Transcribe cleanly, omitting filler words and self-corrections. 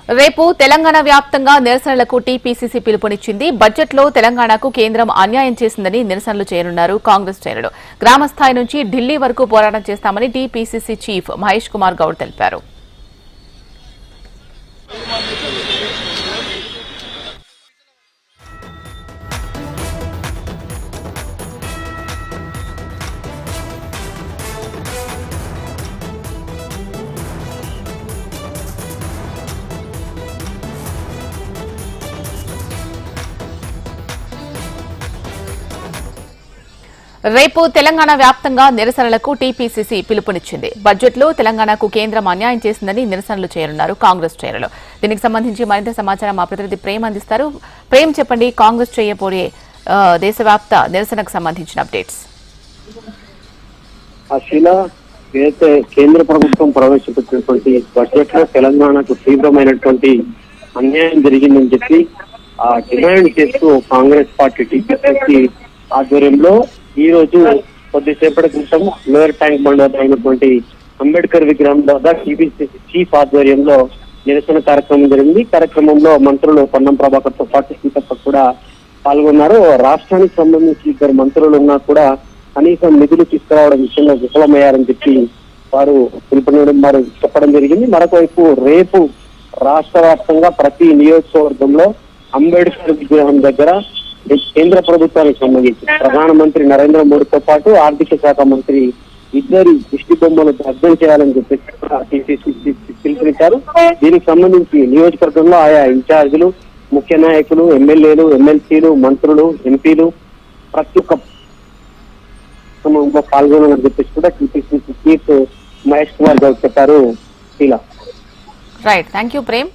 రేపు తెలంగాణ వ్యాప్తంగా నిరసనలకు టీపీసీసీ పిలుపునిచ్చింది. బడ్జెట్లో తెలంగాణకు కేంద్రం అన్యాయం చేసిందని నిరసనలు చేయనున్నారు కాంగ్రెస్ శ్రేణులు. గ్రామ స్థాయి నుంచి ఢిల్లీ వరకు పోరాటం చేస్తామని టీపీసీసీ చీఫ్ మహేష్ కుమార్ గౌడ్ తెలిపారు. రేపు తెలంగాణ వ్యాప్తంగా నిరసనలకు టీపీసీసీ పిలుపునిచ్చింది. బడ్జెట్లో తెలంగాణకు కేంద్రం అన్యాయం చేసిందని నిరసనలు చేయనున్నారు కాంగ్రెస్ శ్రేణులు. దీనికి సంబంధించి మరింత సమాచారం మా ప్రతినిధి ప్రేమ్ అందిస్తారు. ప్రేమ్, చెప్పండి, కాంగ్రెస్ చేయబోయే దేశవ్యాప్త నిరసనకు సంబంధించిన అప్డేట్స్. ఏదైతే కేంద్ర ప్రభుత్వం ప్రవేశపెట్టినటువంటి బడ్జెట్ లో తెలంగాణకు తీవ్రమైనటువంటి అన్యాయం జరిగిందని చెప్పి డిమాండ్ చేస్తూ కాంగ్రెస్ పార్టీ టీపీసీసీ ఆధ్వర్యంలో ఈ రోజు కొద్దిసేపటి క్రితం లోయర్ ట్యాంక్ బండ్ వద్ద అయినటువంటి అంబేద్కర్ విగ్రహం వద్ద టీపీసీసీ చీఫ్ ఆధ్వర్యంలో నిరసన కార్యక్రమం జరిగింది. కార్యక్రమంలో మంత్రులు పొన్నం ప్రభాకర్ తో పాటు సీతక్క కూడా పాల్గొన్నారు. రాష్ట్రానికి సంబంధించి 2 మంత్రులు ఉన్నా కూడా కనీసం నిధులు తీసుకురావడం విషయంలో విఫలమయ్యారని చెప్పి వారు పిలుపునివ్వడం వారు చెప్పడం జరిగింది. మరొకవైపు రేపు రాష్ట్ర వ్యాప్తంగా ప్రతి నియోజకవర్గంలో అంబేద్కర్ విగ్రహం దగ్గర కేంద్ర ప్రభుత్వానికి సంబంధించి ప్రధానమంత్రి నరేంద్ర మోడీతో పాటు ఆర్థిక శాఖ మంత్రి ఇద్దరి దిష్టి బొమ్మలు దగ్ధం చేయాలని చెప్పేసి పిలుపునిచ్చారు. దీనికి సంబంధించి నియోజకవర్గంలో ఆయా ఇన్ఛార్జీలు, ముఖ్య నాయకులు, ఎమ్మెల్యేలు, ఎమ్మెల్సీలు, మంత్రులు, ఎంపీలు ప్రతి ఒక్క పాల్గొనాలని చెప్పేసి కూడా టీపీసీసీ చీఫ్ మహేష్ కుమార్ గౌడ్ చెప్పారు. Right, thank you Prem.